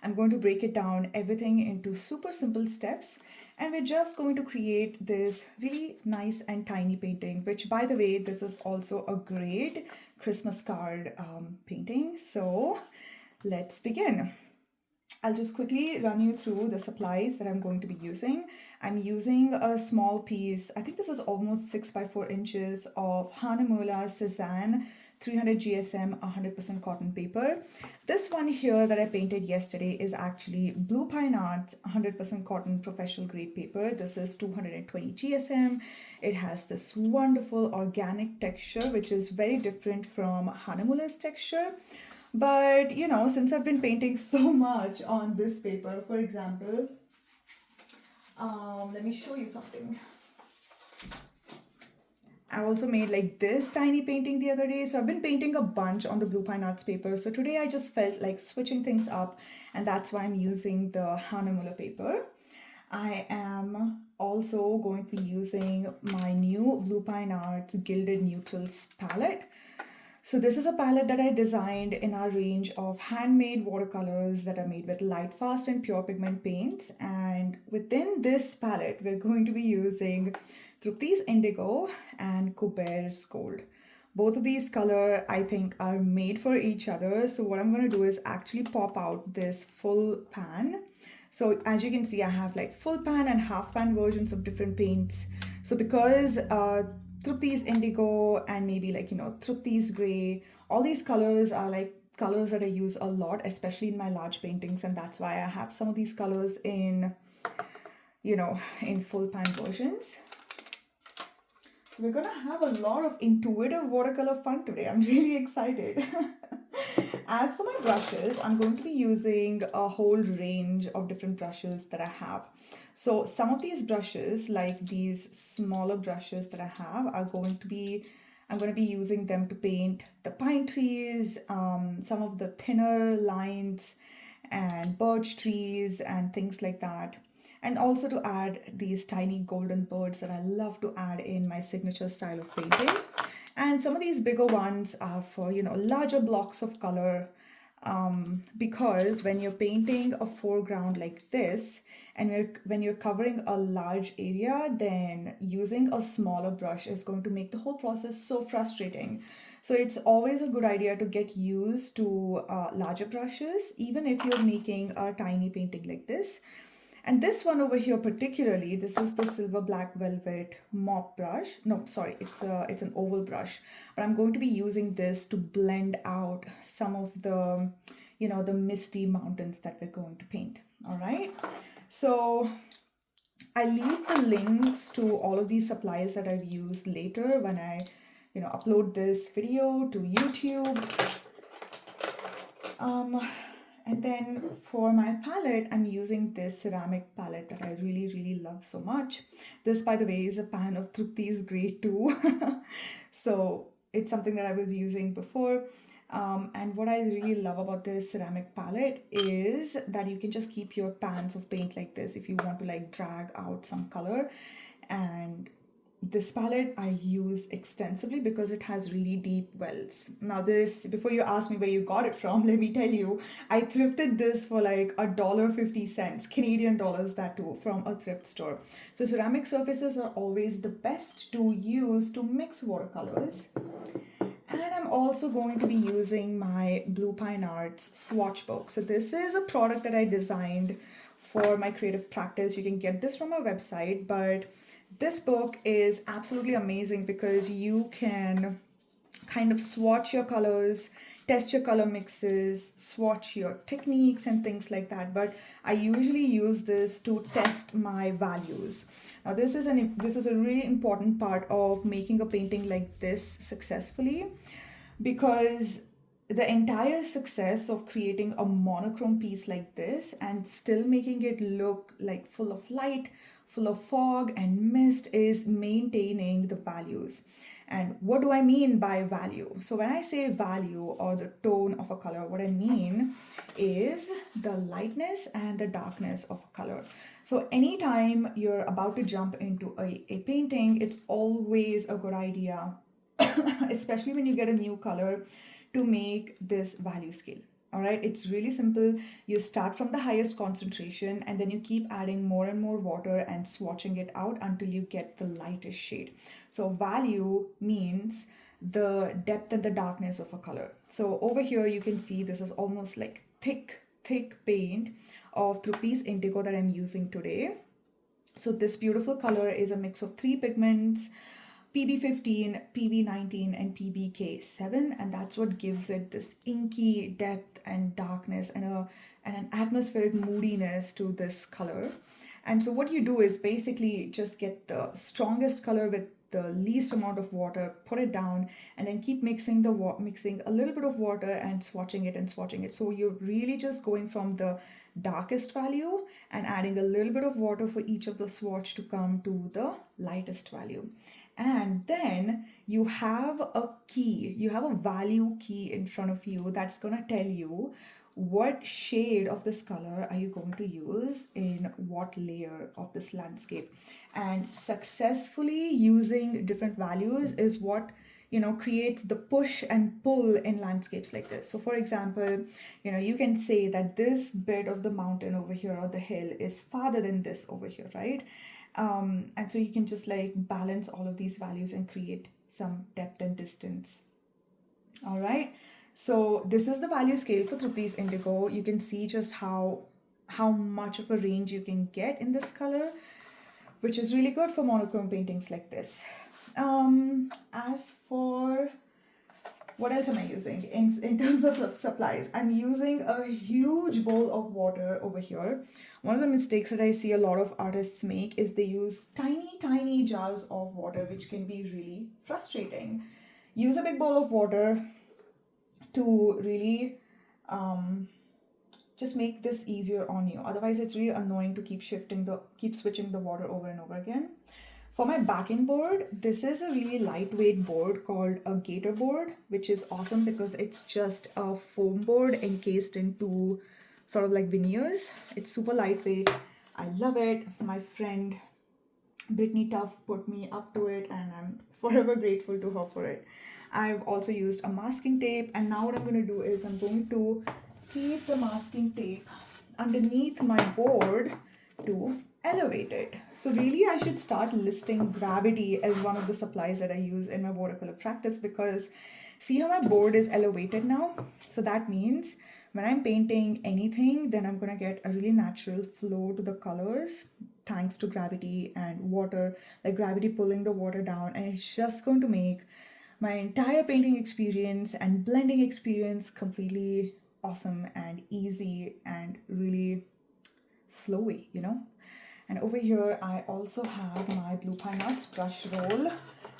I'm going to break it down everything into super simple steps, and we're just going to create this really nice and tiny painting, which, by the way, this is also a great Christmas card painting. So let's begin. I'll just quickly run you through the supplies that I'm going to be using. I'm using a small piece, I think this is almost 6 by 4 inches of HANDMADE Cezanne 300 GSM 100% cotton paper. This one here that I painted yesterday is actually Blue Pine Arts 100% cotton professional grade paper. This is 220 GSM. It has this wonderful organic texture, which is very different from HANDMADE's texture. But you know, since I've been painting so much on this paper, for example, let me show you something. I also made like this tiny painting the other day. So I've been painting a bunch on the Blue Pine Arts paper. So today I just felt like switching things up, and that's why I'm using the HANDMADE paper. I am also going to be using my new Blue Pine Arts Gilded Neutrals palette. So this is a palette that I designed in our range of handmade watercolors that are made with light, fast, and pure pigment paints. And within this palette, we're going to be using Trupti's Indigo and Coubert's Gold. Both of these color, I think, are made for each other. So what I'm going to do is actually pop out this full pan. So as you can see, I have like full pan and half pan versions of different paints. So because Trupti's Indigo and maybe like, Trupti's Gray, all these colors are like colors that I use a lot, especially in my large paintings. And that's why I have some of these colors in, in full pan versions. We're gonna have a lot of intuitive watercolor fun today. I'm really excited. As for my brushes, I'm going to be using a whole range of different brushes that I have. So some of these brushes, like these smaller brushes that I have, I'm going to be using them to paint the pine trees, some of the thinner lines and birch trees and things like that. And also to add these tiny golden birds that I love to add in my signature style of painting. And some of these bigger ones are for, larger blocks of color, because when you're painting a foreground like this, and when you're covering a large area, then using a smaller brush is going to make the whole process so frustrating. So it's always a good idea to get used to larger brushes, even if you're making a tiny painting like this. And this one over here particularly, this is the Silver Black Velvet mop brush. No, sorry, it's an oval brush. But I'm going to be using this to blend out some of the, the misty mountains that we're going to paint. All right. So I leave the links to all of these supplies that I've used later when I, upload this video to YouTube. And then for my palette, I'm using this ceramic palette that I really, really love so much. This, by the way, is a pan of Trupti's Grey too. So it's something that I was using before. And what I really love about this ceramic palette is that you can just keep your pans of paint like this if you want to like drag out some color. And this palette I use extensively because it has really deep wells. Now this, before you ask me where you got it from, let me tell you, I thrifted this for like $1.50, Canadian dollars, that too, from a thrift store. So ceramic surfaces are always the best to use to mix watercolors. And I'm also going to be using my Blue Pine Arts swatch book. So this is a product that I designed for my creative practice. You can get this from our website, but this book is absolutely amazing because you can kind of swatch your colors, test your color mixes, swatch your techniques and things like that. But I usually use this to test my values. Now this is a really important part of making a painting like this successfully, because the entire success of creating a monochrome piece like this and still making it look like full of light, full of fog and mist is maintaining the values. And what do I mean by value? So when I say value or the tone of a color, what I mean is the lightness and the darkness of a color. So anytime you're about to jump into a painting, it's always a good idea, especially when you get a new color, to make this value scale. All right, it's really simple. You start from the highest concentration and then you keep adding more and more water and swatching it out until you get the lightest shade. So value means the depth and the darkness of a color. So over here you can see this is almost like thick paint of Trupti's Indigo that I'm using today. So this beautiful color is a mix of three pigments, PB15, PB19, and PBK7, and that's what gives it this inky depth and darkness and an atmospheric moodiness to this color. And so what you do is basically just get the strongest color with the least amount of water, put it down, and then keep mixing mixing a little bit of water and swatching it and swatching it. So you're really just going from the darkest value and adding a little bit of water for each of the swatch to come to the lightest value. And then you have a key, you have a value key in front of you that's gonna tell you what shade of this color are you going to use in what layer of this landscape. And successfully using different values is what creates the push and pull in landscapes like this. So for example, you can say that this bit of the mountain over here or the hill is farther than this over here, right? And so you can just like balance all of these values and create some depth and distance. All right, so this is the value scale for Trupti's Indigo. You can see just how much of a range you can get in this color, which is really good for monochrome paintings like this. As for what else am I using in terms of supplies? I'm using a huge bowl of water over here. One of the mistakes that I see a lot of artists make is they use tiny jars of water, which can be really frustrating. Use a big bowl of water to really just make this easier on you. Otherwise, it's really annoying to keep switching the water over and over again. For my backing board, this is a really lightweight board called a gator board, which is awesome because it's just a foam board encased into sort of like veneers. It's super lightweight. I love it. My friend Brittany Tuff put me up to it and I'm forever grateful to her for it. I've also used a masking tape, and now what I'm going to do is I'm going to keep the masking tape underneath my board to elevate it. So really I should start listing gravity as one of the supplies that I use in my watercolor practice, because see how my board is elevated now? So that means when I'm painting anything, then I'm going to get a really natural flow to the colors thanks to gravity and water, like gravity pulling the water down, and it's just going to make my entire painting experience and blending experience completely awesome and easy and really flowy, And over here, I also have my Blue Pine Arts brush roll.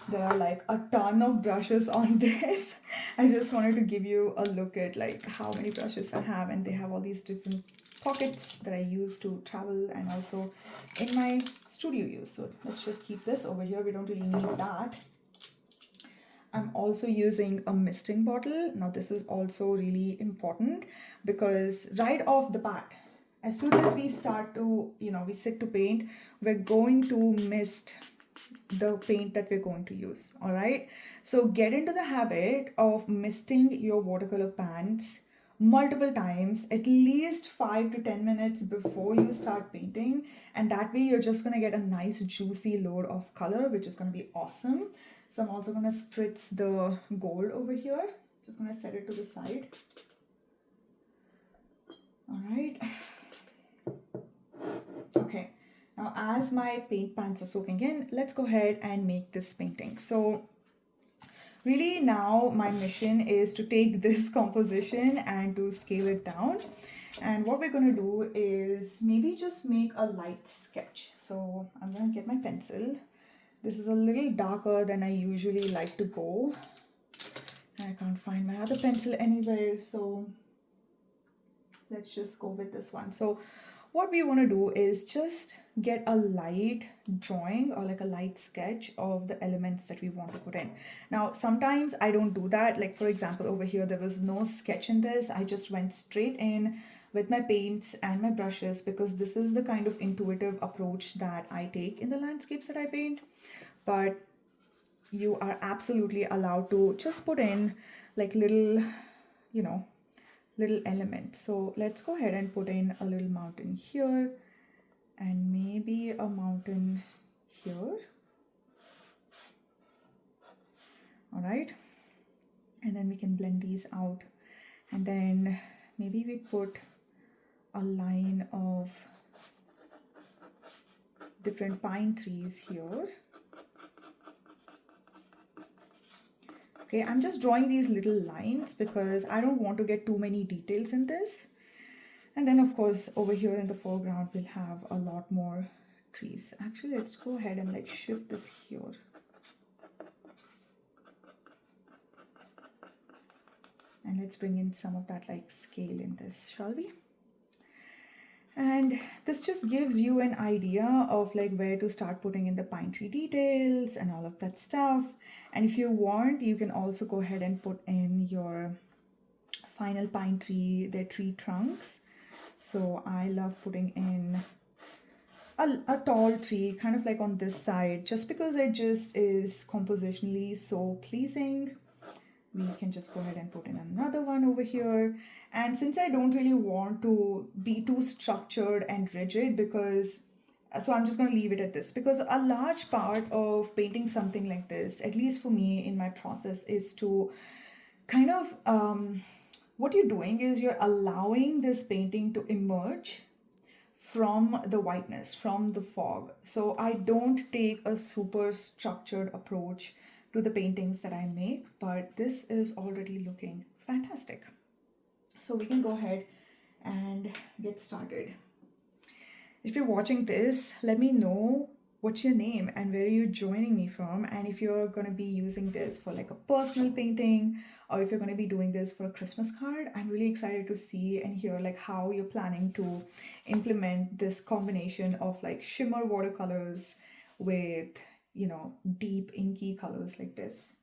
There are like a ton of brushes on this. I just wanted to give you a look at like how many brushes I have, and they have all these different pockets that I use to travel and also in my studio use. So let's just keep this over here. We don't really need that. I'm also using a misting bottle. Now this is also really important because right off the bat, as soon as we start to, we sit to paint, we're going to mist the paint that we're going to use. All right. So get into the habit of misting your watercolor pans multiple times, at least 5 to 10 minutes before you start painting. And that way you're just going to get a nice juicy load of color, which is going to be awesome. So I'm also going to spritz the gold over here. Just going to set it to the side. All right. Okay. Now, as my paint pans are soaking in, let's go ahead and make this painting. So really now my mission is to take this composition and to scale it down. And what we're going to do is maybe just make a light sketch. So I'm going to get my pencil. This is a little darker than I usually like to go. I can't find my other pencil anywhere, so let's just go with this one. So what we want to do is just get a light drawing or like a light sketch of the elements that we want to put in. Now, sometimes I don't do that. Like for example, over here, there was no sketch in this. I just went straight in with my paints and my brushes because this is the kind of intuitive approach that I take in the landscapes that I paint. But you are absolutely allowed to just put in like little, little element. So let's go ahead and put in a little mountain here and maybe a mountain here. All right, and then we can blend these out, and then maybe we put a line of different pine trees here. Okay, I'm just drawing these little lines because I don't want to get too many details in this. And then of course over here in the foreground we'll have a lot more trees. Actually, let's go ahead and like shift this here. And let's bring in some of that like scale in this, shall we? And this just gives you an idea of like where to start putting in the pine tree details and all of that stuff. And if you want, you can also go ahead and put in your final pine tree, their tree trunks. So I love putting in a tall tree kind of like on this side, just because it just is compositionally so pleasing. We can just go ahead and put in another one over here. And since I don't really want to be too structured and rigid, because so I'm just going to leave it at this, because a large part of painting something like this, at least for me in my process, is to kind of what you're doing is you're allowing this painting to emerge from the whiteness, from the fog. So I don't take a super structured approach to the paintings that I make, but this is already looking fantastic. So we can go ahead and get started. If you're watching this, let me know what's your name and where you're joining me from, and if you're going to be using this for like a personal painting, or if you're going to be doing this for a Christmas card. I'm really excited to see and hear like how you're planning to implement this combination of like shimmer watercolors with, you know, deep inky colors like this.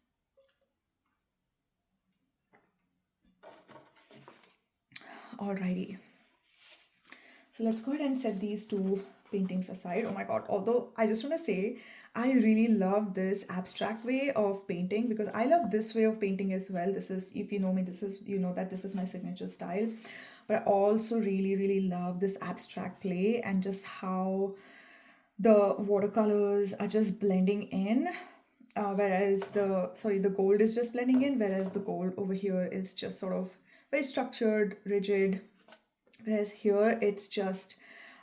Alrighty, so let's go ahead and set these two paintings aside. Oh my god, although I just want to say I really love this abstract way of painting, because I love this way of painting as well. This is, if you know me, this is, you know that this is my signature style, but I also really love this abstract play and just how the watercolors are just blending in, whereas the gold is just blending in, whereas the gold over here is just sort of very structured, rigid, whereas here it's just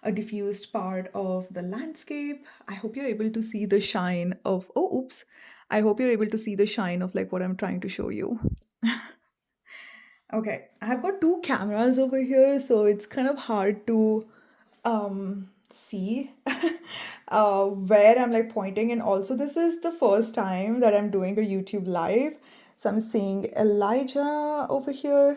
a diffused part of the landscape. I hope you're able to see the shine of, oh, oops. I hope you're able to see the shine of like what I'm trying to show you. Okay, I've got two cameras over here, so it's kind of hard to see where I'm like pointing. And also, this is the first time that I'm doing a YouTube live. So I'm seeing Elijah over here.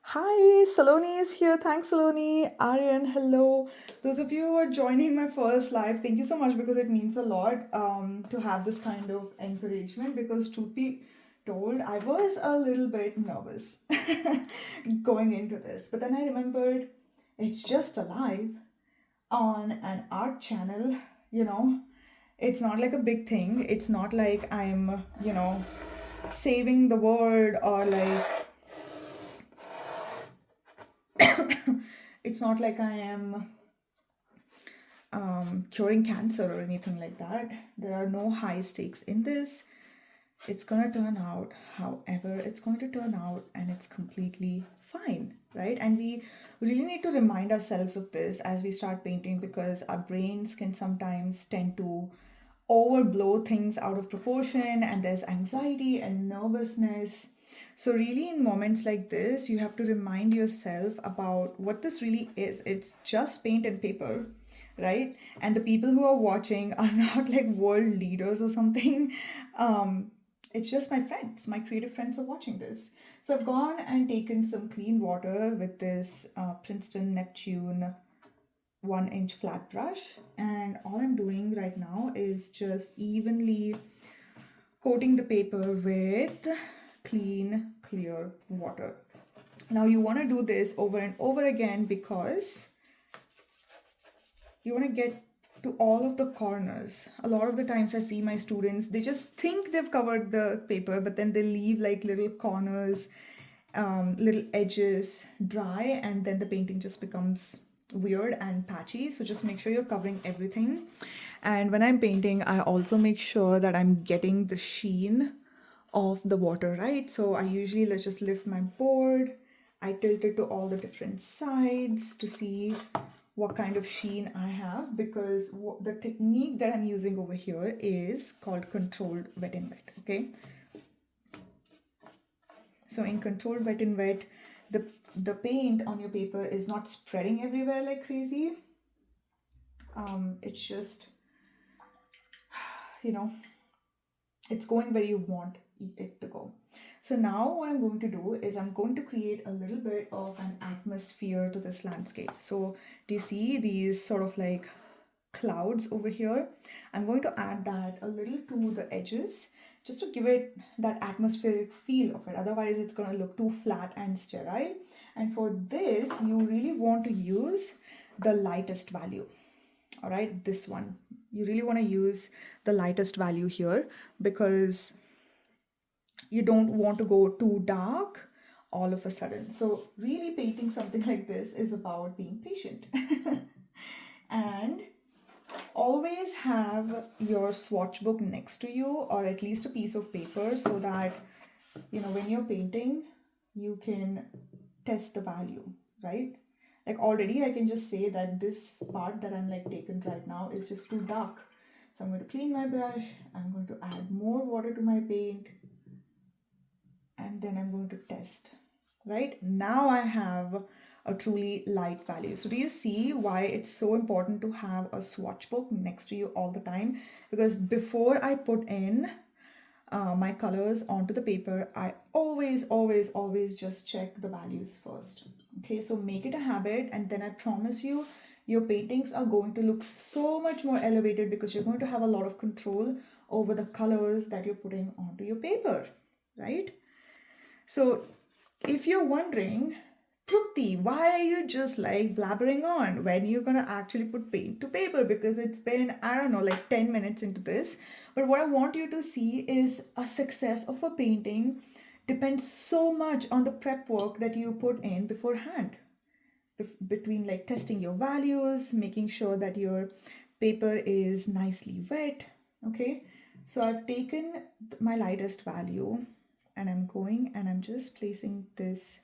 Hi, Saloni is here. Thanks, Saloni. Aryan, hello. Those of you who are joining my first live, thank you so much, because it means a lot to have this kind of encouragement, because truth be told, I was a little bit nervous going into this. But then I remembered it's just a live on an art channel, you know. It's not like a big thing. It's not like I'm, you know, saving the world, or like it's not like I am curing cancer or anything like that. There are no high stakes in this. It's gonna turn out however it's going to turn out, and it's completely fine, right? And we really need to remind ourselves of this as we start painting, because our brains can sometimes tend to overblow things out of proportion, and there's anxiety and nervousness. So really, in moments like this, you have to remind yourself about what this really is. It's just paint and paper, right? And the people who are watching are not like world leaders or something. It's just my friends, my creative friends are watching this. So I've gone and taken some clean water with this Princeton Neptune 1-inch flat brush, and all I'm doing right now is just evenly coating the paper with clean, clear water. Now you want to do this over and over again, because you want to get to all of the corners. A lot of the times I see my students, they just think they've covered the paper, but then they leave like little corners, little edges dry, and then the painting just becomes weird and patchy. So just make sure you're covering everything. And when I'm painting, I also make sure that I'm getting the sheen of the water, right? So I usually let's just lift my board. I tilt it to all the different sides to see what kind of sheen I have, because the technique that I'm using over here is called controlled wet and wet, okay? So in controlled wet and wet, the paint on your paper is not spreading everywhere like crazy. It's just, you know, it's going where you want it to go. So now what I'm going to do is I'm going to create a little bit of an atmosphere to this landscape. So do you see these sort of like clouds over here? I'm going to add that a little to the edges just to give it that atmospheric feel of it. Otherwise it's going to look too flat and sterile. And for this, you really want to use the lightest value. All right, this one. You really want to use the lightest value here, because you don't want to go too dark all of a sudden. So really painting something like this is about being patient. And always have your swatch book next to you, or at least a piece of paper, so that when you're painting you can test the value, right? Like already I can just say that this part that I'm like taking right now is just too dark. So I'm going to clean my brush, I'm going to add more water to my paint, and then I'm going to test. Right now I have a truly light value. So do you see why it's so important to have a swatch book next to you all the time? Because before I put in my colors onto the paper, I always just check the values first. Okay, so make it a habit, and then I promise you, your paintings are going to look so much more elevated, because you're going to have a lot of control over the colors that you're putting onto your paper, right? So if you're wondering, Trupti, why are you just like blabbering on when you're gonna actually put paint to paper? Because it's been, I don't know, like 10 minutes into this. But what I want you to see is a success of a painting depends so much on the prep work that you put in beforehand. Between like testing your values, making sure that your paper is nicely wet. Okay, so I've taken my lightest value, and I'm going and I'm just placing this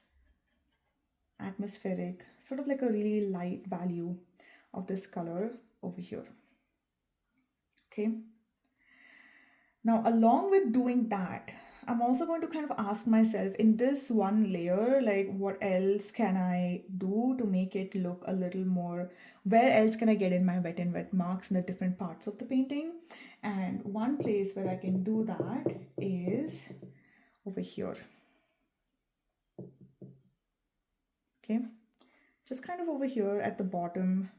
atmospheric, sort of like a really light value of this color over here. Okay, now along with doing that, I'm also going to kind of ask myself in this one layer, like what else can I do to make it look a little more, where else can I get in my wet and wet marks in the different parts of the painting? And one place where I can do that is over here. Okay, just kind of over here at the bottom,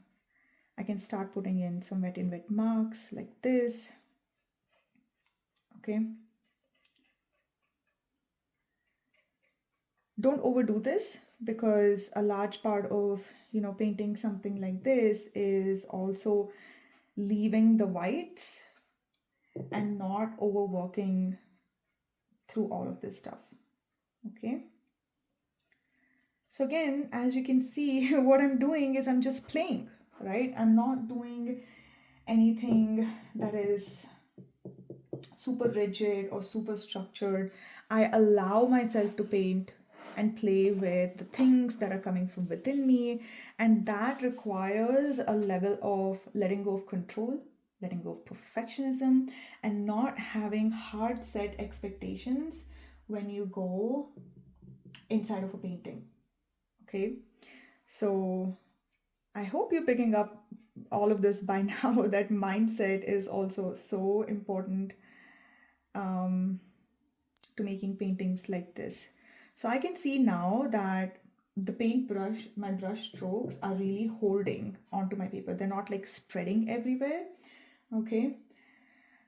I can start putting in some wet and wet marks like this. Okay, don't overdo this, because a large part of painting something like this is also leaving the whites and not overworking through all of this stuff. Okay, so again, as you can see, what I'm doing is I'm just playing, right? I'm not doing anything that is super rigid or super structured. I allow myself to paint and play with the things that are coming from within me, and that requires a level of letting go of control, letting go of perfectionism, and not having hard set expectations when you go inside of a painting. Okay, so I hope you're picking up all of this by now, that mindset is also so important to making paintings like this. So I can see now that the paintbrush, my brush strokes are really holding onto my paper. They're not like spreading everywhere. Okay,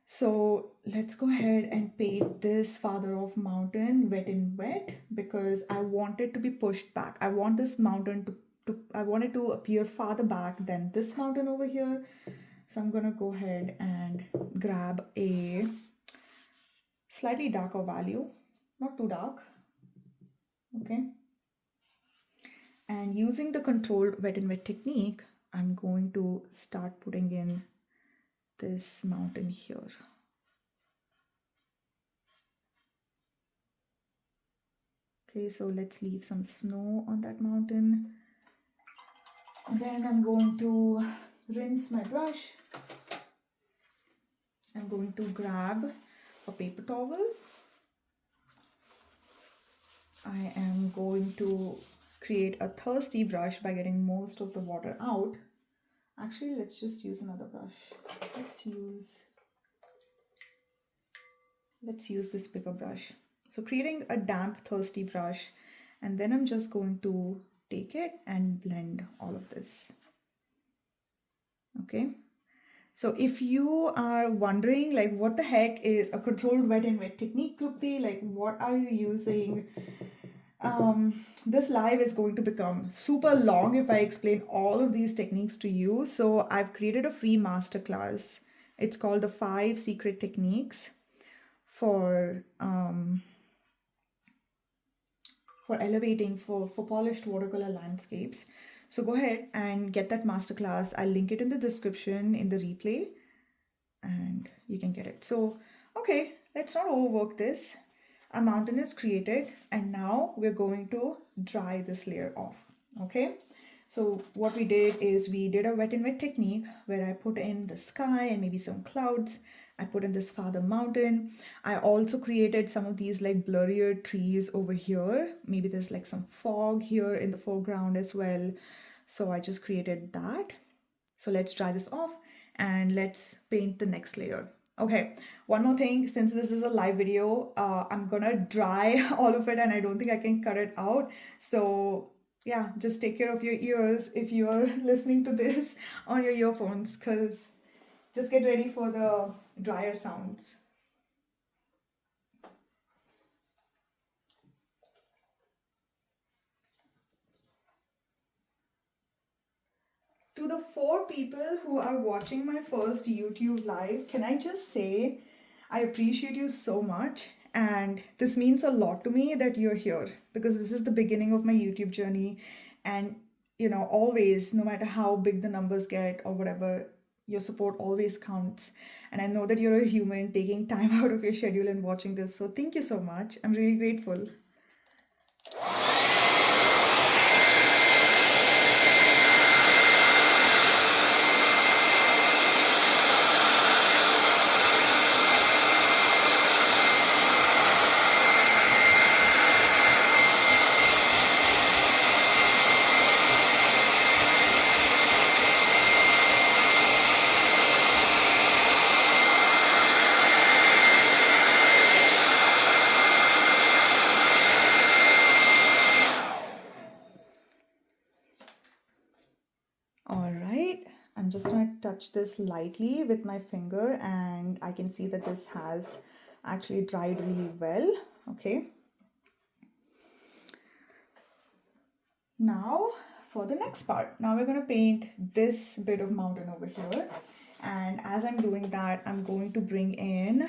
so let's go ahead and paint this Father of Mountain wet and wet, because I want it to be pushed back. I want this mountain I want it to appear farther back than this mountain over here. So I'm gonna go ahead and grab a slightly darker value, not too dark, okay? And using the controlled wet and wet technique, I'm going to start putting in this mountain here. Okay, so let's leave some snow on that mountain. And then I'm going to rinse my brush. I'm going to grab a paper towel. I am going to create a thirsty brush by getting most of the water out. Actually, let's just use another brush. Let's use this bigger brush. So creating a damp, thirsty brush, and then I'm just going to take it and blend all of this. Okay. So if you are wondering like what the heck is a controlled wet and wet technique, Trupti, like what are you using? This live is going to become super long if I explain all of these techniques to you. So I've created a free masterclass. It's called the 5 Secret Techniques for elevating for polished watercolor landscapes. So go ahead and get that masterclass. I'll link it in the description in the replay and you can get it. So, okay, let's not overwork this. Our mountain is created and now we're going to dry this layer off, okay? So what we did is we did a wet and wet technique where I put in the sky and maybe some clouds. I put in this father mountain. I also created some of these like blurrier trees over here. Maybe there's like some fog here in the foreground as well. So I just created that. So let's dry this off and let's paint the next layer. Okay, one more thing, since this is a live video, I'm gonna dry all of it and I don't think I can cut it out. So yeah, just take care of your ears if you're listening to this on your earphones, because just get ready for the drier sounds. To the 4 people who are watching my first YouTube live, can I just say I appreciate you so much, and this means a lot to me that you're here, because this is the beginning of my YouTube journey. And you know, always, no matter how big the numbers get or whatever, your support always counts. And I know that you're a human taking time out of your schedule and watching this, so thank you so much. I'm really grateful. All right, I'm just going to touch this lightly with my finger and I can see that this has actually dried really well. Okay. Now for the next part. Now we're going to paint this bit of mountain over here. And as I'm doing that, I'm going to bring in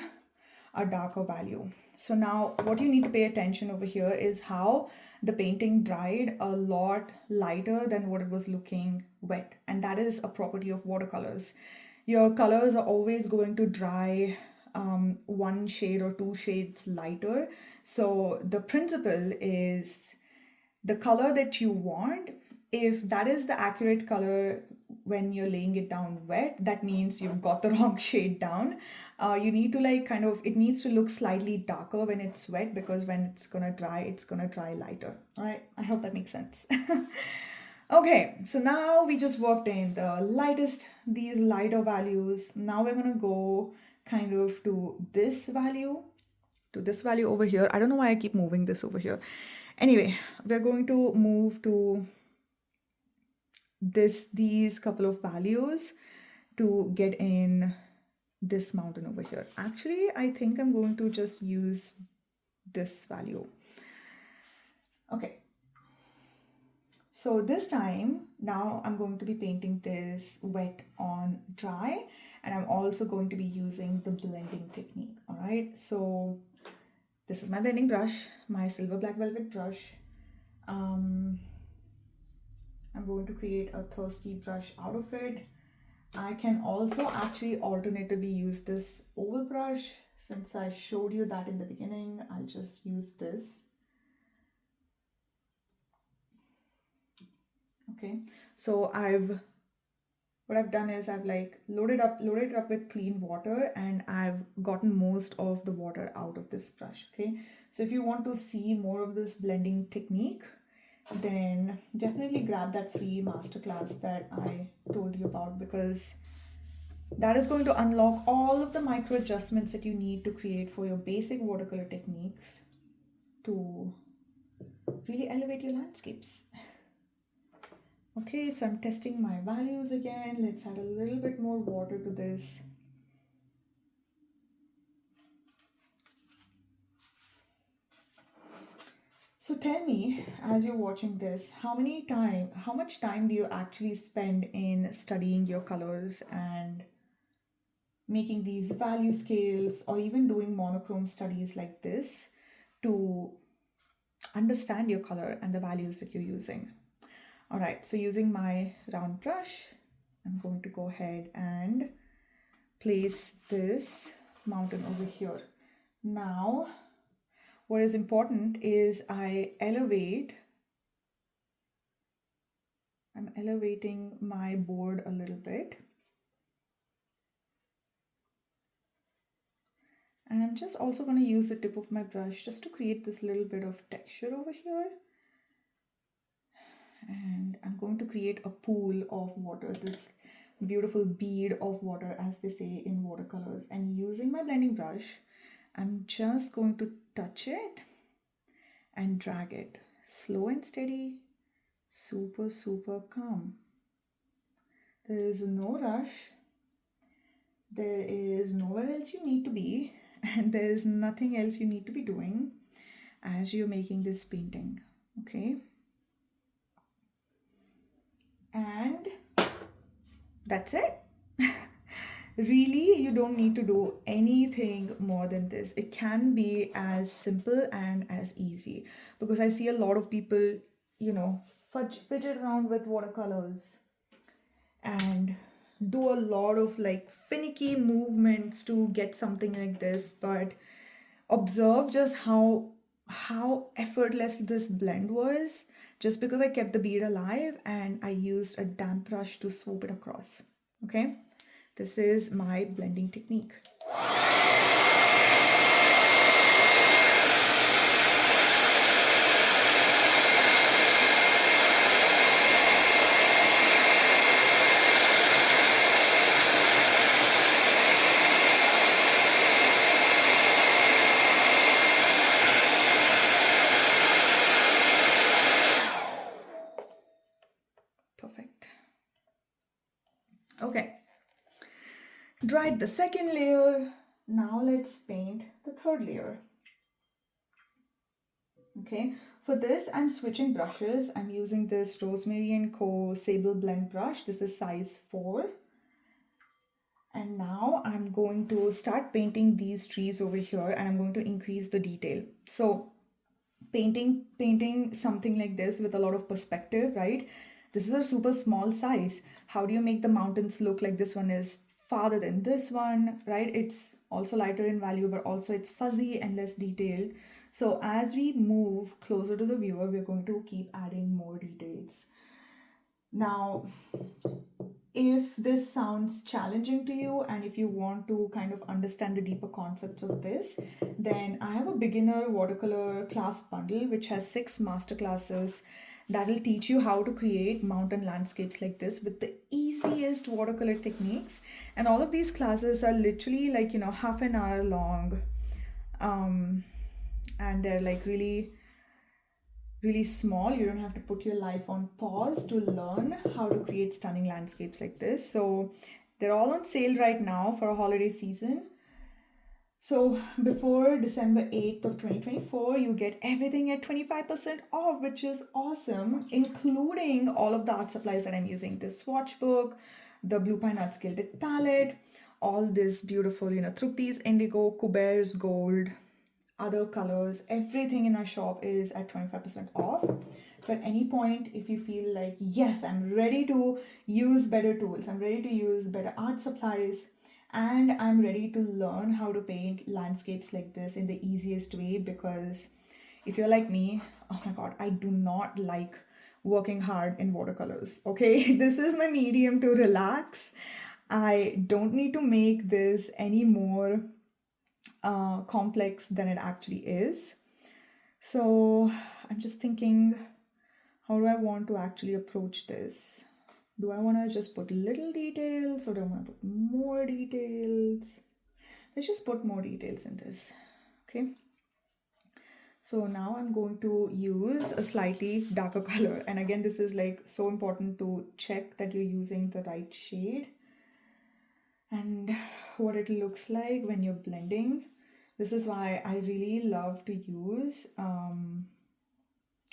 a darker value. So now what you need to pay attention over here is how the painting dried a lot lighter than what it was looking wet. And that is a property of watercolors. Your colors are always going to dry 1 shade or 2 shades lighter. So the principle is the color that you want, if that is the accurate color when you're laying it down wet, that means you've got the wrong shade down. You need to like kind of, it needs to look slightly darker when it's wet, because when it's gonna dry lighter. All right, I hope that makes sense. Okay, so now we just worked in the lightest, these lighter values. Now we're gonna go kind of to this value over here. I don't know why I keep moving this over here. Anyway, we're going to move to these couple of values to get in this mountain over here. Actually, I think I'm going to just use this value. Okay. So this time, now I'm going to be painting this wet on dry, and I'm also going to be using the blending technique. All right. So this is my blending brush, my silver black velvet brush. Um, I'm going to create a thirsty brush out of it. I can also actually alternatively use this oval brush. Since I showed you that in the beginning, I'll just use this. Okay, so what I've done is I've like loaded it up with clean water, and I've gotten most of the water out of this brush. Okay, so if you want to see more of this blending technique, then definitely grab that free masterclass that I told you about, because that is going to unlock all of the micro adjustments that you need to create for your basic watercolor techniques to really elevate your landscapes. Okay, so I'm testing my values again. Let's add a little bit more water to this. So tell me, as you're watching this, how much time do you actually spend in studying your colors and making these value scales, or even doing monochrome studies like this to understand your color and the values that you're using? All right, so using my round brush, I'm going to go ahead and place this mountain over here. Now, what is important is I'm elevating my board a little bit. And I'm just also going to use the tip of my brush just to create this little bit of texture over here. And I'm going to create a pool of water, this beautiful bead of water, as they say in watercolors. And using my blending brush, I'm just going to touch it and drag it. Slow and steady, super, super calm. There is no rush. There is nowhere else you need to be, and there is nothing else you need to be doing as you're making this painting, okay? And that's it. Really, you don't need to do anything more than this. It can be as simple and as easy, because I see a lot of people, fidget around with watercolors and do a lot of like finicky movements to get something like this. But observe just how effortless this blend was, just because I kept the bead alive and I used a damp brush to swoop it across. Okay, this is my blending technique. Perfect. Okay, dried the second layer. Now let's paint the third layer. Okay, for this I'm switching brushes. I'm using this Rosemary & Co. Sable Blend brush. This is size 4. And now I'm going to start painting these trees over here, and I'm going to increase the detail. So painting something like this with a lot of perspective, right? This is a super small size. How do you make the mountains look like this one is farther than this one, right? It's also lighter in value, but also it's fuzzy and less detailed. So as we move closer to the viewer, we're going to keep adding more details. Now, if this sounds challenging to you, and if you want to kind of understand the deeper concepts of this, then I have a beginner watercolor class bundle which has 6 master classes that will teach you how to create mountain landscapes like this with the easiest watercolor techniques. And all of these classes are literally like, half an hour long, and they're like really small. You don't have to put your life on pause to learn how to create stunning landscapes like this. So they're all on sale right now for a holiday season. So before December 8th of 2024, you get everything at 25% off, which is awesome, including all of the art supplies that I'm using. This swatch book, the Blue Pine Arts Gilded palette, all this beautiful, Trupti's Indigo, Kuber's Gold, other colors. Everything in our shop is at 25% off. So at any point, if you feel like, yes, I'm ready to use better tools, I'm ready to use better art supplies, and I'm ready to learn how to paint landscapes like this in the easiest way, because if you're like me, oh my god, I do not like working hard in watercolors. Okay, this is my medium to relax. I don't need to make this any more complex than it actually is. So I'm just thinking, how do I want to actually approach this? Do I want to just put little details, or do I want to put more details? Let's just put more details in this. Okay. So now I'm going to use a slightly darker color. And again, this is like so important to check that you're using the right shade and what it looks like when you're blending. This is why I really love to use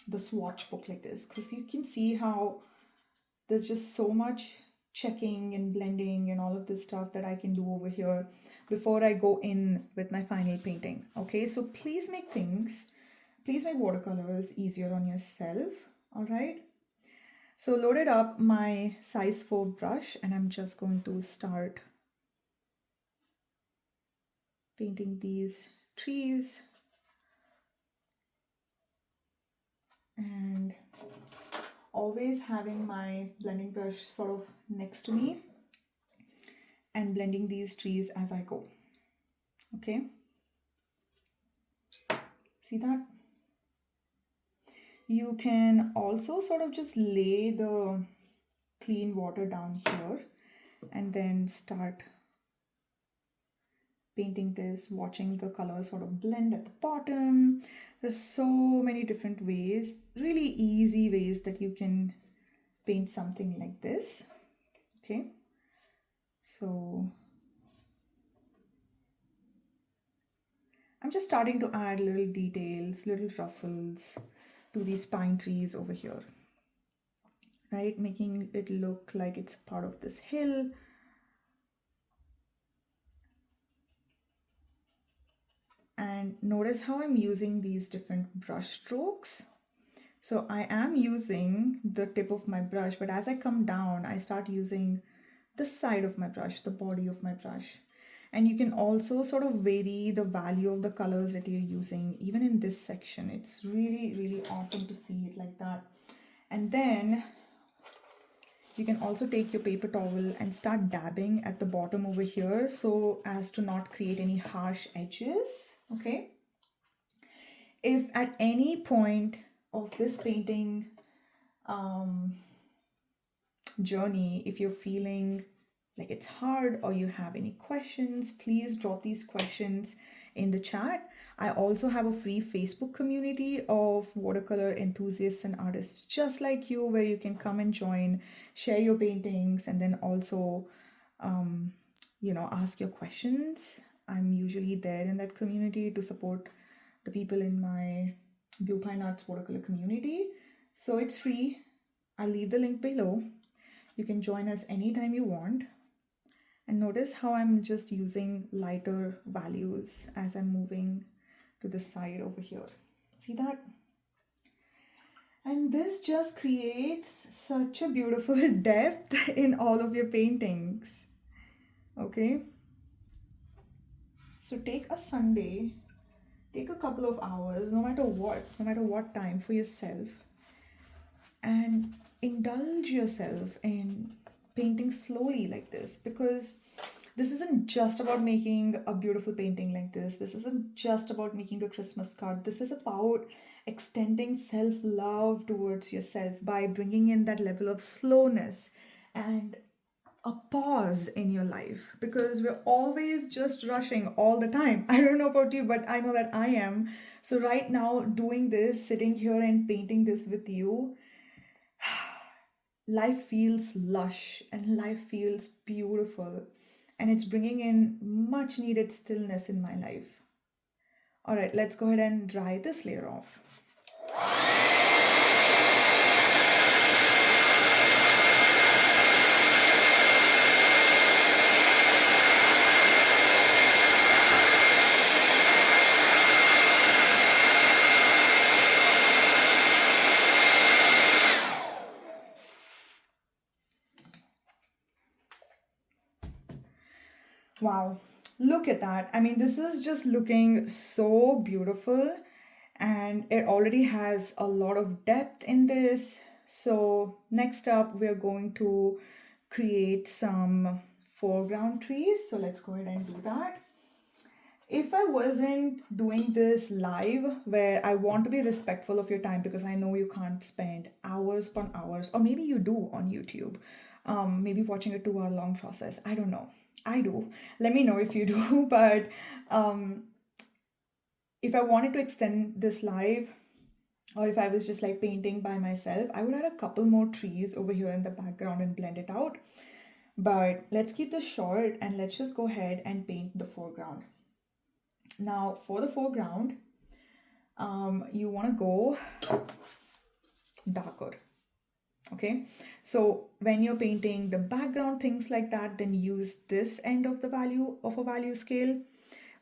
the swatch book like this, because you can see how there's just so much checking and blending and all of this stuff that I can do over here before I go in with my final painting. Okay, so please make watercolors easier on yourself. All right, so loaded up my size 4 brush, and I'm just going to start painting these trees. And always having my blending brush sort of next to me and blending these trees as I go. Okay, see that? You can also sort of just lay the clean water down here and then start painting this, watching the colors sort of blend at the bottom. There's so many different ways, really easy ways that you can paint something like this. Okay, so I'm just starting to add little details, little ruffles to these pine trees over here, right? Making it look like it's part of this hill. And notice how I'm using these different brush strokes. So I am using the tip of my brush, but as I come down, I start using the side of my brush, the body of my brush. And you can also sort of vary the value of the colors that you're using, even in this section. It's really, really awesome to see it like that. And then you can also take your paper towel and start dabbing at the bottom over here so as to not create any harsh edges. Okay. If at any point of this painting journey, if you're feeling like it's hard or you have any questions, please drop these questions in the chat. I also have a free Facebook community of watercolor enthusiasts and artists just like you, where you can come and join, share your paintings, and then also ask your questions. I'm usually there in that community to support the people in my Blue Pine Arts watercolor community. So it's free. I'll leave the link below. You can join us anytime you want. And notice how I'm just using lighter values as I'm moving to the side over here. See that? And this just creates such a beautiful depth in all of your paintings. Okay? So take a Sunday, take a couple of hours, no matter what time for yourself, and indulge yourself in painting slowly like this, because this isn't just about making a beautiful painting like this. This isn't just about making a Christmas card. This is about extending self-love towards yourself by bringing in that level of slowness and a pause in your life, because we're always just rushing all the time. I don't know about you, but I know that I am. So right now, doing this, sitting here and painting this with you, life feels lush and life feels beautiful, and it's bringing in much needed stillness in my life. All right, let's go ahead and dry this layer off. Wow, look at that. I mean, this is just looking so beautiful, and it already has a lot of depth in this. So next up, we're going to create some foreground trees. So let's go ahead and do that. If I wasn't doing this live, where I want to be respectful of your time because I know you can't spend hours upon hours, or maybe you do on YouTube, maybe watching a 2 hour long process. I don't know. I do. Let me know if you do. But um, if I wanted to extend this live, or if I was just like painting by myself, I would add a couple more trees over here in the background and blend it out. But let's keep this short and let's just go ahead and paint the foreground. Now, for the foreground, you want to go darker. Okay, so when you're painting the background, things like that, then use this end of the value of a value scale.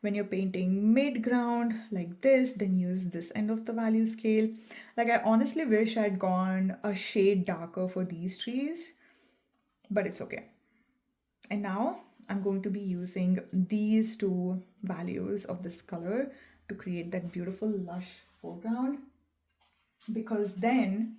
When you're painting mid-ground like this, then use this end of the value scale. Like, I honestly wish I'd gone a shade darker for these trees, but it's okay. And now I'm going to be using these two values of this color to create that beautiful lush foreground, because then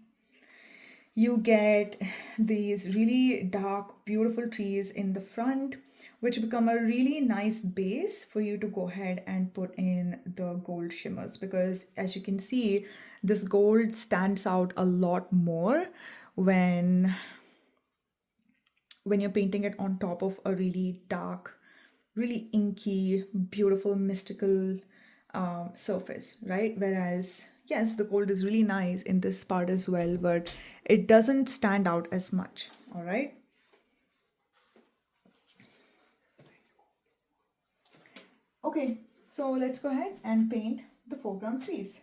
you get these really dark, beautiful trees in the front, which become a really nice base for you to go ahead and put in the gold shimmers. Because as you can see, this gold stands out a lot more when you're painting it on top of a really dark, really inky, beautiful, mystical surface, right? Whereas, yes, the gold is really nice in this part as well, but it doesn't stand out as much, all right? Okay, so let's go ahead and paint the foreground trees.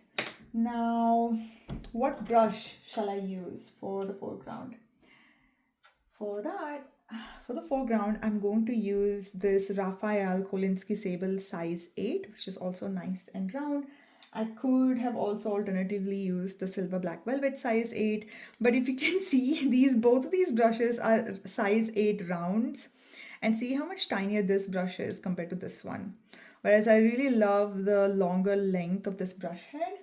Now, what brush shall I use for the foreground? For that, for the foreground, I'm going to use this Raphael Kolinsky Sable size 8, which is also nice and round. I could have also alternatively used the Silver Black Velvet size 8, but if you can see, both of these brushes are size 8 rounds, and see how much tinier this brush is compared to this one. Whereas I really love the longer length of this brush head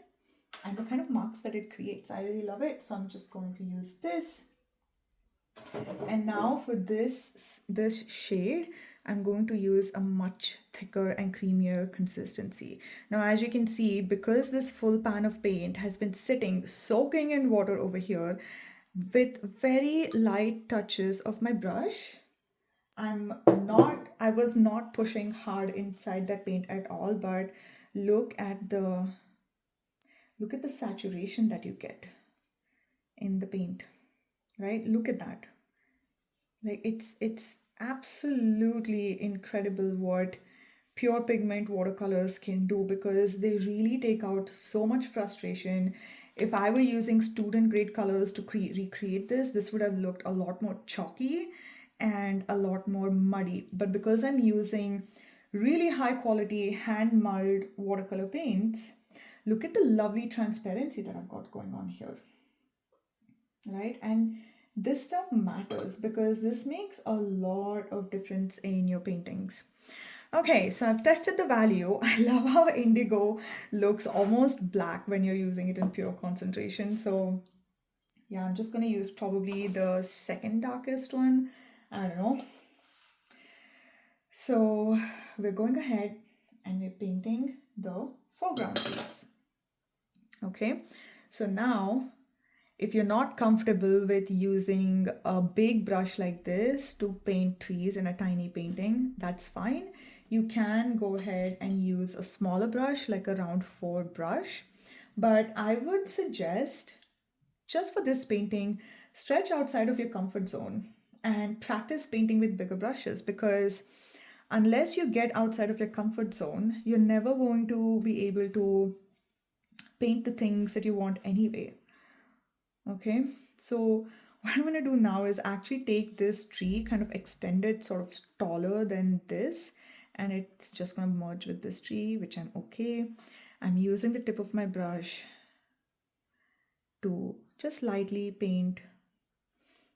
and the kind of marks that it creates. I really love it, so I'm just going to use this. And now for this shade, I'm going to use a much thicker and creamier consistency. Now, as you can see, because this full pan of paint has been sitting, soaking in water over here, with very light touches of my brush, I was not pushing hard inside that paint at all, but look at the saturation that you get in the paint, right? Look at that. Like, it's absolutely incredible what pure pigment watercolors can do, because they really take out so much frustration. If I were using student grade colors to recreate this would have looked a lot more chalky and a lot more muddy. But because I'm using really high quality hand mulled watercolor paints, look at the lovely transparency that I've got going on here, right? And this stuff matters because this makes a lot of difference in your paintings. Okay, so I've tested the value. I love how indigo looks almost black when you're using it in pure concentration. So yeah, I'm just gonna use probably the second darkest one. I don't know. So we're going ahead and we're painting the foreground piece. Okay, so now if you're not comfortable with using a big brush like this to paint trees in a tiny painting, that's fine. You can go ahead and use a smaller brush, like a round 4 brush. But I would suggest, just for this painting, stretch outside of your comfort zone and practice painting with bigger brushes, because unless you get outside of your comfort zone, you're never going to be able to paint the things that you want anyway. Okay, so what I'm gonna do now is actually take this tree, kind of extend it sort of taller than this, and it's just gonna merge with this tree, which I'm okay. I'm using the tip of my brush to just lightly paint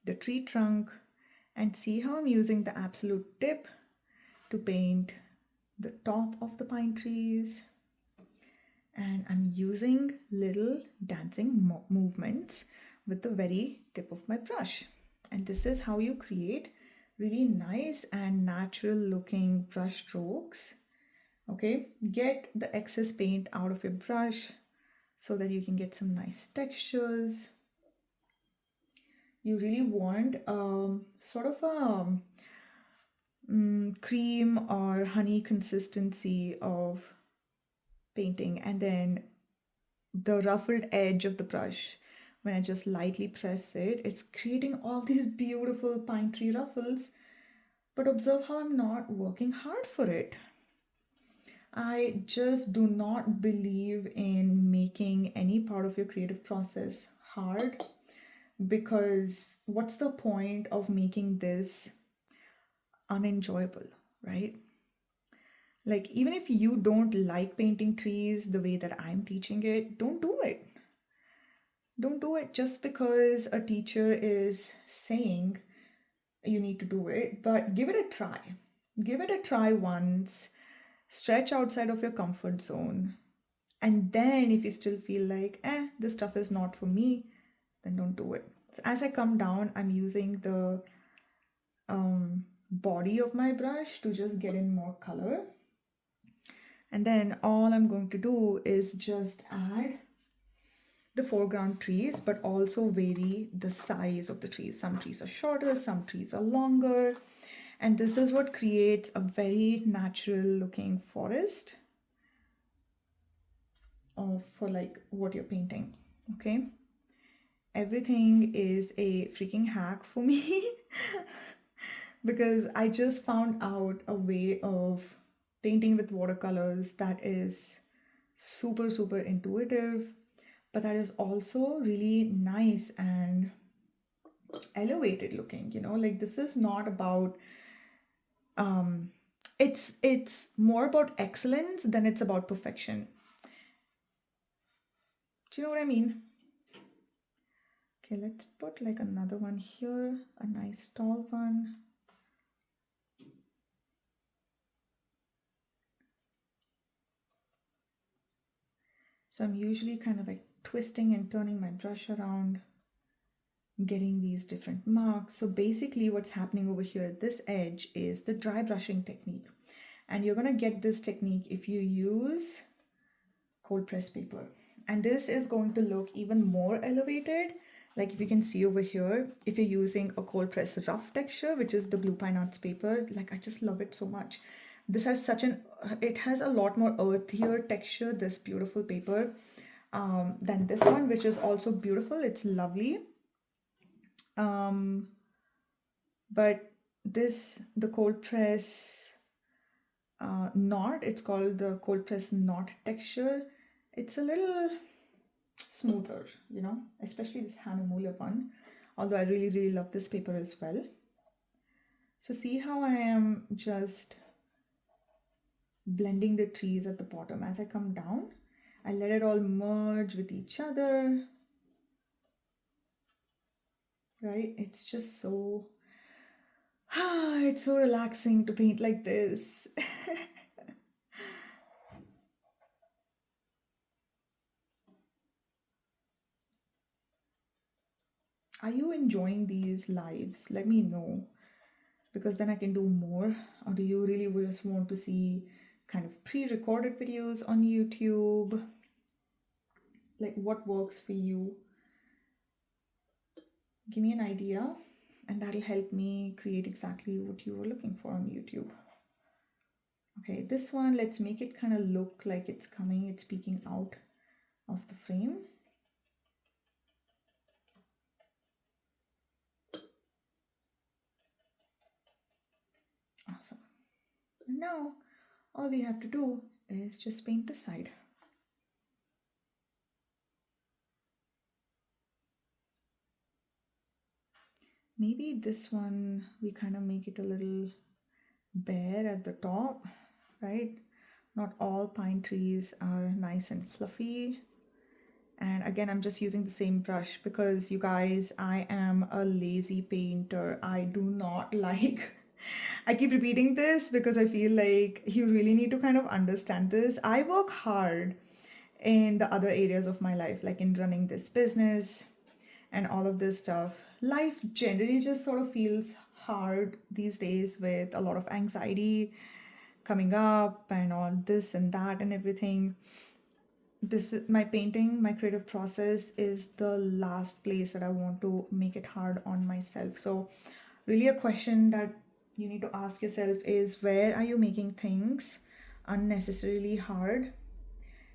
the tree trunk, and see how I'm using the absolute tip to paint the top of the pine trees. And I'm using little dancing movements with the very tip of my brush. And this is how you create really nice and natural looking brush strokes. Okay, get the excess paint out of your brush so that you can get some nice textures. You really want sort of a cream or honey consistency of painting, and then the ruffled edge of the brush, when I just lightly press it, it's creating all these beautiful pine tree ruffles. But observe how I'm not working hard for it. I just do not believe in making any part of your creative process hard, because what's the point of making this unenjoyable, right? Like, even if you don't like painting trees the way that I'm teaching it, don't do it. Don't do it just because a teacher is saying you need to do it, but give it a try. Give it a try once, stretch outside of your comfort zone. And then if you still feel like, this stuff is not for me, then don't do it. So as I come down, I'm using the body of my brush to just get in more color. And then all I'm going to do is just add the foreground trees, but also vary the size of the trees. Some trees are shorter, some trees are longer. And this is what creates a very natural looking forest for like what you're painting. Okay, everything is a freaking hack for me because I just found out a way of painting with watercolors that is super intuitive, but that is also really nice and elevated looking. Like, this is not about it's more about excellence than it's about perfection. Do you know what I mean? Okay, let's put like another one here, a nice tall one. So I'm usually kind of like twisting and turning my brush around, getting these different marks. So basically what's happening over here at this edge is the dry brushing technique. And you're gonna get this technique if you use cold press paper. And this is going to look even more elevated. Like, if you can see over here, if you're using a cold press rough texture, which is the Blue Pine Arts paper, like, I just love it so much. This has it has a lot more earthier texture, this beautiful paper, than this one, which is also beautiful. It's lovely. But the cold press knot, it's called the cold press knot texture. It's a little smoother, especially this HANDMADE one, although I really love this paper as well. So see how I am just blending the trees at the bottom. As I come down, I let it all merge with each other, right? It's just so it's so relaxing to paint like this. Are you enjoying these lives? Let me know, because then I can do more. Or do you really just want to see kind of pre-recorded videos on YouTube? Like, what works for you? Give me an idea, and that'll help me create exactly what you were looking for on YouTube. Okay, this one, let's make it kind of look like it's peeking out of the frame. Awesome. And now all we have to do is just paint this side. Maybe this one, we kind of make it a little bare at the top, right? Not all pine trees are nice and fluffy. And again, I'm just using the same brush because, you guys, I am a lazy painter. I do not like I keep repeating this because I feel like you really need to kind of understand this. I work hard in the other areas of my life, like in running this business and all of this stuff. Life generally just sort of feels hard these days with a lot of anxiety coming up and all this and that and everything. This is my painting, my creative process is the last place that I want to make it hard on myself. So really a question that you need to ask yourself is, where are you making things unnecessarily hard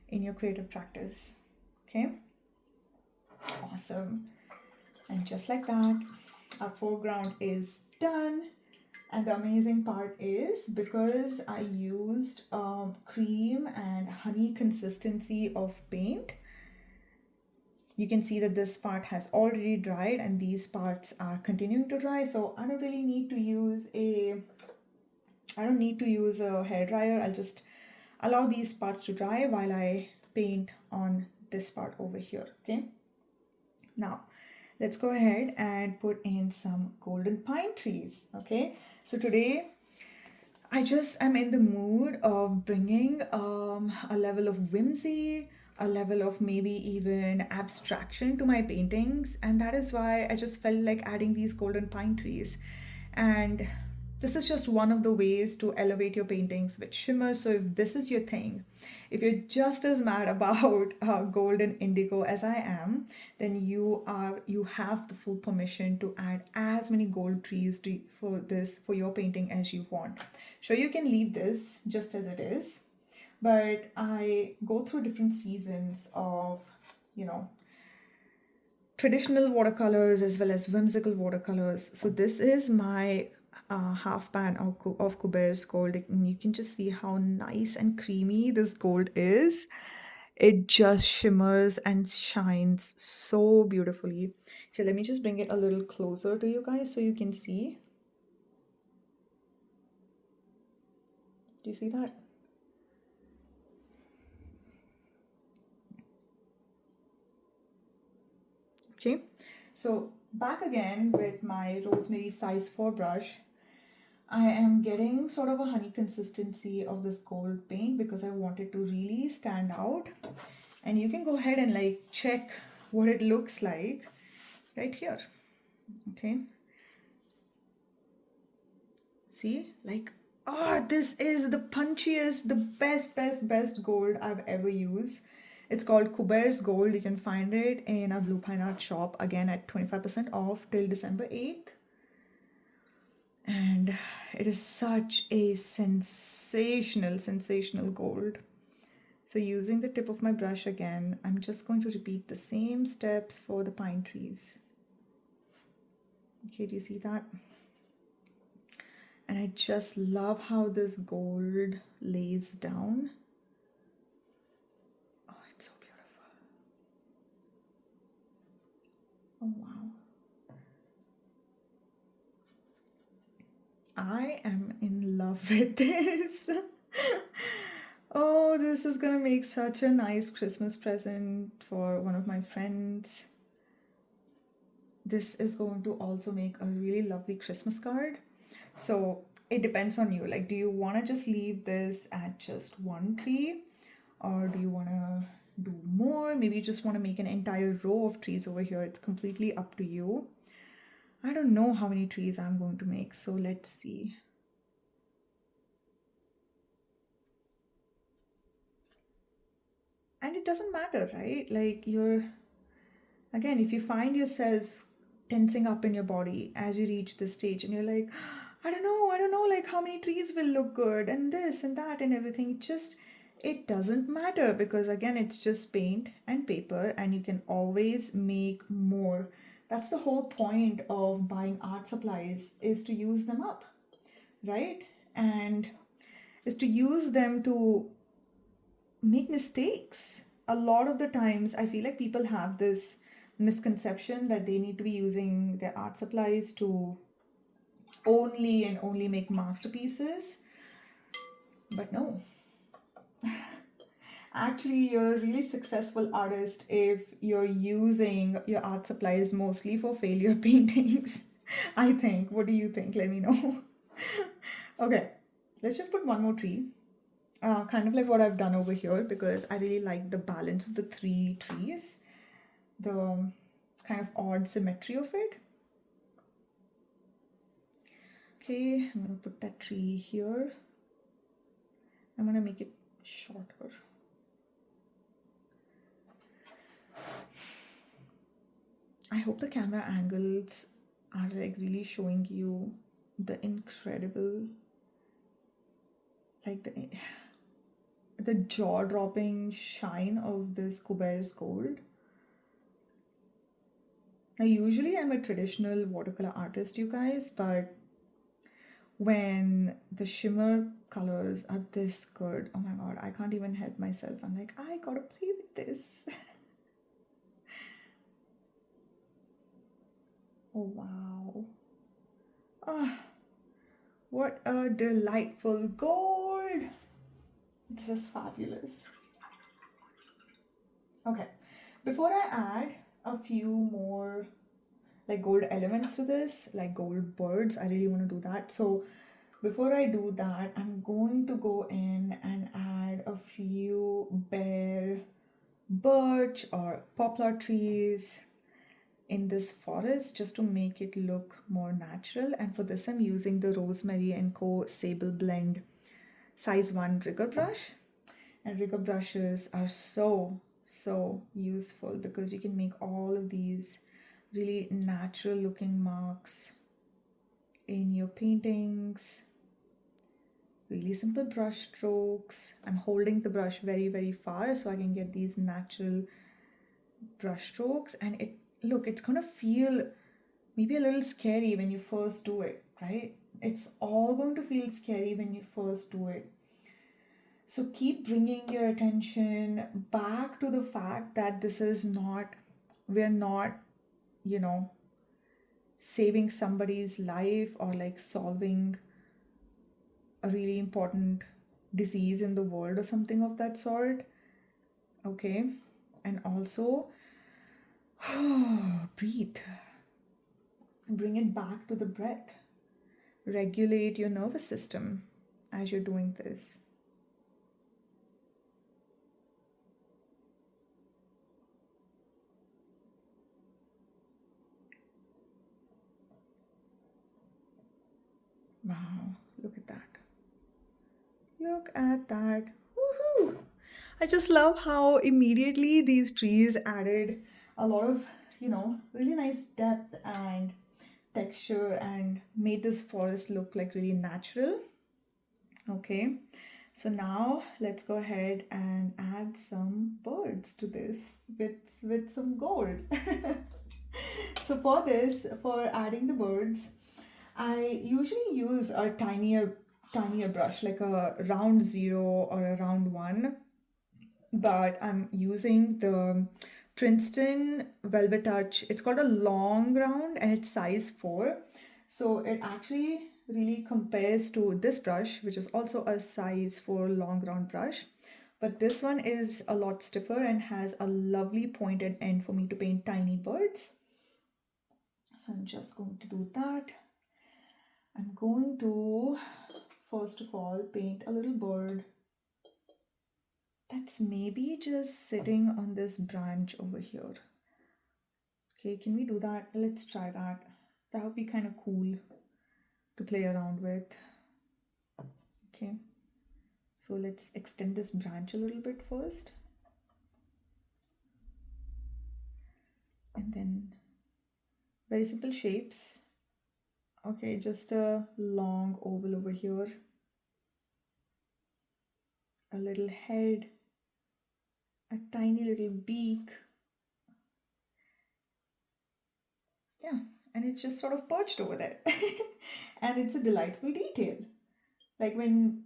in your creative practice? Okay, awesome. And just like that, our foreground is done. And the amazing part is, because I used cream and honey consistency of paint, you can see that this part has already dried and these parts are continuing to dry. So I don't really need to use a hair dryer. I'll just allow these parts to dry while I paint on this part over here. Okay, now let's go ahead and put in some golden pine trees. Okay, so today I just am in the mood of bringing a level of whimsy, a level of maybe even abstraction to my paintings, and that is why I just felt like adding these golden pine trees. And this is just one of the ways to elevate your paintings with shimmer. So if this is your thing, if you're just as mad about gold and indigo as I am, then you have the full permission to add as many gold trees for your painting as you want. Sure, you can leave this just as it is, but I go through different seasons of, traditional watercolors as well as whimsical watercolors. So this is my half pan of Kuber's gold, and you can just see how nice and creamy this gold is. It just shimmers and shines so beautifully. Here, let me just bring it a little closer to you guys so you can see. Do you see that? Okay, so back again with my rosemary size 4 brush. I am getting sort of a honey consistency of this gold paint because I want it to really stand out. And you can go ahead and like check what it looks like right here. Okay. See, like, this is the punchiest, the best gold I've ever used. It's called Kuber's Gold. You can find it in our Blue Pine Art shop again at 25% off till December 8th. And it is such a sensational gold. So using the tip of my brush again, I'm just going to repeat the same steps for the pine trees. Okay, do you see that? And I just love how this gold lays down. Oh, it's so beautiful. Oh, wow. I am in love with this. Oh, this is gonna make such a nice Christmas present for one of my friends. This is going to also make a really lovely Christmas card. So it depends on you. Like, do you want to just leave this at just one tree, or do you want to do more? Maybe you just want to make an entire row of trees over here. It's completely up to you. I don't know how many trees I'm going to make, so let's see. And it doesn't matter, right? Like, again, if you find yourself tensing up in your body as you reach this stage and you're like, I don't know, like how many trees will look good and this and that and everything, it doesn't matter, because again, it's just paint and paper and you can always make more. That's the whole point of buying art supplies, is to use them up, right? And is to use them to make mistakes. A lot of the times I feel like people have this misconception that they need to be using their art supplies to only make masterpieces. But no. Actually, you're a really successful artist if you're using your art supplies mostly for failure paintings. I think. What do you think? Let me know. Okay, let's just put one more tree. Kind of like what I've done over here because I really like the balance of the three trees, the kind of odd symmetry of it. Okay, I'm gonna put that tree here. I'm gonna make it shorter. I hope the camera angles are like really showing you the incredible, like the jaw-dropping shine of this Kuber's gold. Now, usually I'm a traditional watercolor artist, you guys, but when the shimmer colors are this good, oh my god, I can't even help myself. I'm like, I gotta play with this. Oh wow. Ah, what a delightful gold. This is fabulous. Okay, before I add a few more like gold elements to this, like gold birds, I really want to do that. So before I do that, I'm going to go in and add a few bare birch or poplar trees in this forest just to make it look more natural. And for this, I'm using the Rosemary and Co. Sable Blend size 1 rigger brush. And rigger brushes are so useful because you can make all of these really natural looking marks in your paintings. Really simple brush strokes. I'm holding the brush very far so I can get these natural brush strokes, and it's gonna feel maybe a little scary when you first do it, right? It's all going to feel scary when you first do it. So keep bringing your attention back to the fact that we're not, you know, saving somebody's life or like solving a really important disease in the world or something of that sort. Okay. And also, breathe. Bring it back to the breath. Regulate your nervous system as you're doing this. Wow, look at that. Look at that. Woohoo! I just love how immediately these trees added a lot of, really nice depth and texture and made this forest look like really natural. Okay, so now let's go ahead and add some birds to this with some gold. So for this, for adding the birds, I usually use a tinier brush, like a round zero or a round one, but I'm using the Princeton Velvet Touch. It's got a long round and it's size 4. So it actually really compares to this brush, which is also a size 4 long round brush. But this one is a lot stiffer and has a lovely pointed end for me to paint tiny birds. So I'm just going to do that. I'm going to, first of all, paint a little bird that's maybe just sitting on this branch over here. Okay, can we do that? Let's try that. That would be kind of cool to play around with. Okay, so let's extend this branch a little bit first. And then very simple shapes. Okay, just a long oval over here. A little head. A tiny little beak. Yeah, and it's just sort of perched over there. And it's a delightful detail. Like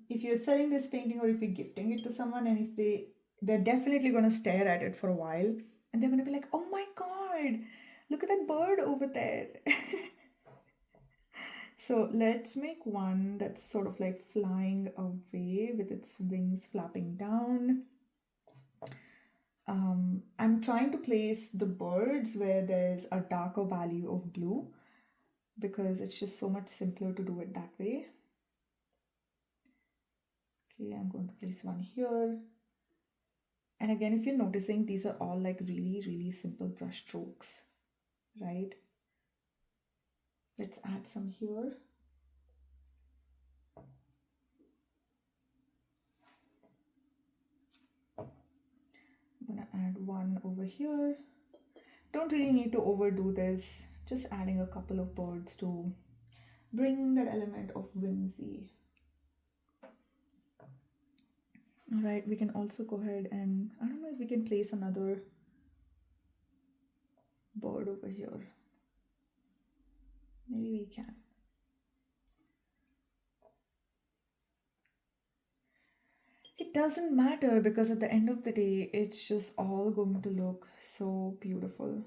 if you're selling this painting or if you're gifting it to someone, and if they're definitely going to stare at it for a while, and they're going to be like, oh my god, look at that bird over there. So let's make one that's sort of like flying away with its wings flapping down. I'm trying to place the birds where there's a darker value of blue because it's just so much simpler to do it that way. Okay, I'm going to place one here. And again, if you're noticing, these are all like really, really simple brush strokes, right? Let's add some here. I'm gonna add one over here. Don't really need to overdo this, just adding a couple of birds to bring that element of whimsy. All right, we can also go ahead and, I don't know if we can place another bird over here. Maybe we can. It doesn't matter because at the end of the day, it's just all going to look so beautiful.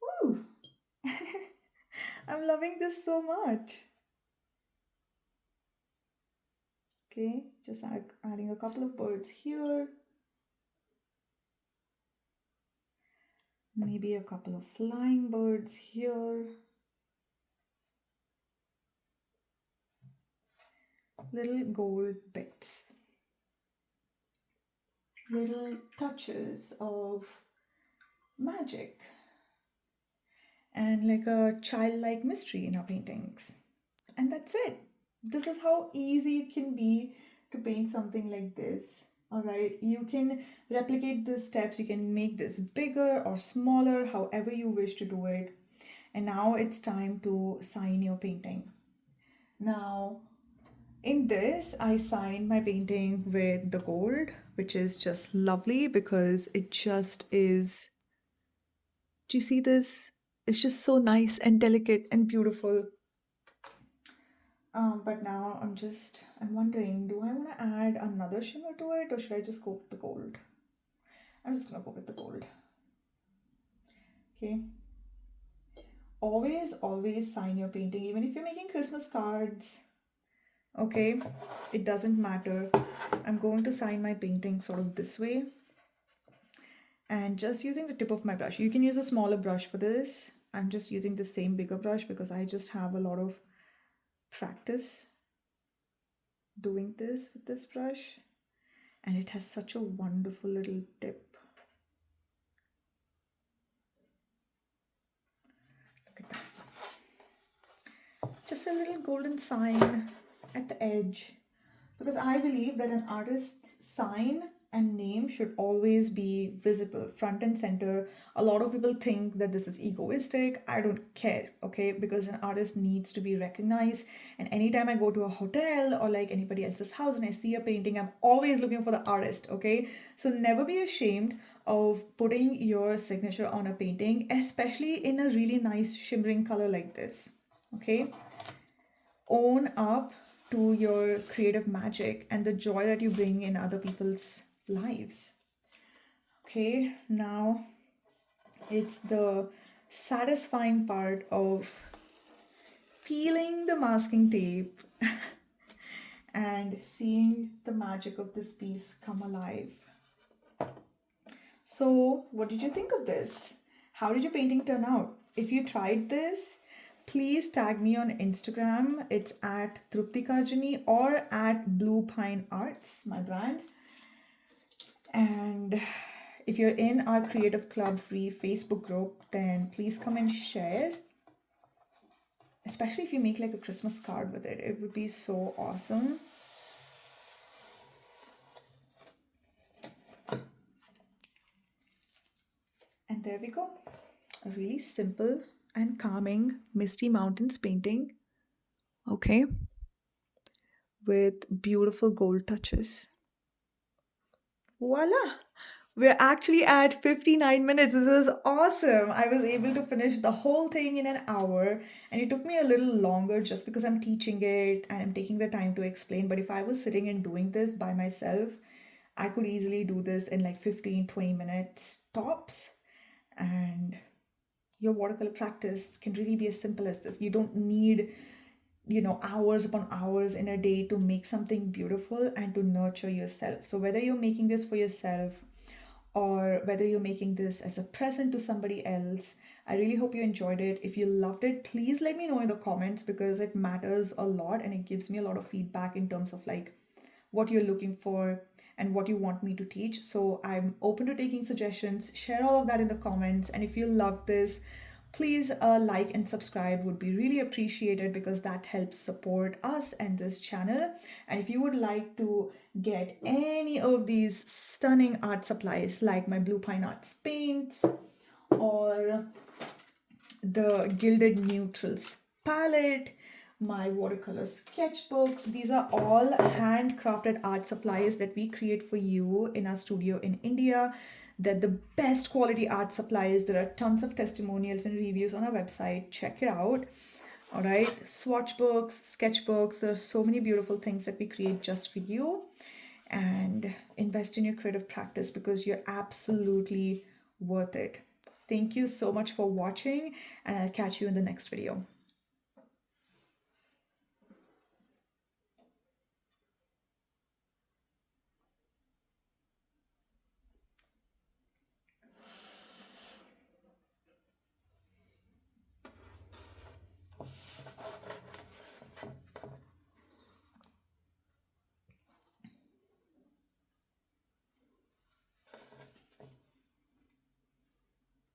Woo! I'm loving this so much. Okay, just adding a couple of birds here. Maybe a couple of flying birds here. Little gold bits. Little touches of magic. And like a childlike mystery in our paintings. And that's it. This is how easy it can be to paint something like this. All right, you can replicate the steps, you can make this bigger or smaller, however you wish to do it. And now it's time to sign your painting. Now, in this, I signed my painting with the gold, which is just lovely because it just is. Do you see this? It's just so nice and delicate and beautiful. But now I'm wondering, do I want to add another shimmer to it or should I just go with the gold? I'm just gonna go with the gold. Okay. Always sign your painting, even if you're making Christmas cards. Okay, it doesn't matter. I'm going to sign my painting sort of this way. And just using the tip of my brush. You can use a smaller brush for this. I'm just using the same bigger brush because I just have a lot of practice doing this with this brush. And it has such a wonderful little tip. Look at that. Just a little golden sign at the edge. Because I believe that an artist's sign and name should always be visible, front and center. A lot of people think that this is egoistic. I don't care, okay? Because an artist needs to be recognized. And anytime I go to a hotel or like anybody else's house and I see a painting, I'm always looking for the artist, okay? So never be ashamed of putting your signature on a painting, especially in a really nice shimmering color like this, okay? Own up to your creative magic and the joy that you bring in other people's lives. Okay, now it's the satisfying part of peeling the masking tape and seeing the magic of this piece come alive. So, what did you think of this? How did your painting turn out? If you tried this, please tag me on Instagram. It's at Trupti Karjani or at Blue Pine Arts, my brand. And if you're in our Creative Club free Facebook group, then please come and share. Especially if you make like a Christmas card with it. It would be so awesome. And there we go. A really simple and calming Misty Mountains painting. Okay. With beautiful gold touches. Voila! We're actually at 59 minutes. This is awesome. I was able to finish the whole thing in an hour, and it took me a little longer just because I'm teaching it and I'm taking the time to explain. But if I was sitting and doing this by myself, I could easily do this in like 15-20 minutes tops. And your watercolor practice can really be as simple as this. You don't need hours upon hours in a day to make something beautiful and to nurture yourself. So whether you're making this for yourself or whether you're making this as a present to somebody else, I really hope you enjoyed it. If you loved it, please let me know in the comments, because it matters a lot and it gives me a lot of feedback in terms of like what you're looking for and what you want me to teach. So I'm open to taking suggestions. Share all of that in the comments. And if you love this, please like and subscribe would be really appreciated, because that helps support us and this channel. And if you would like to get any of these stunning art supplies like my Blue Pine Arts paints or the Gilded Neutrals palette, my watercolor sketchbooks. These are all handcrafted art supplies that we create for you in our studio in India. They're the best quality art supplies. There are tons of testimonials and reviews on our website. Check it out. All right, swatch books, sketchbooks. There are so many beautiful things that we create just for you. And invest in your creative practice, because you're absolutely worth it. Thank you so much for watching, and I'll catch you in the next video.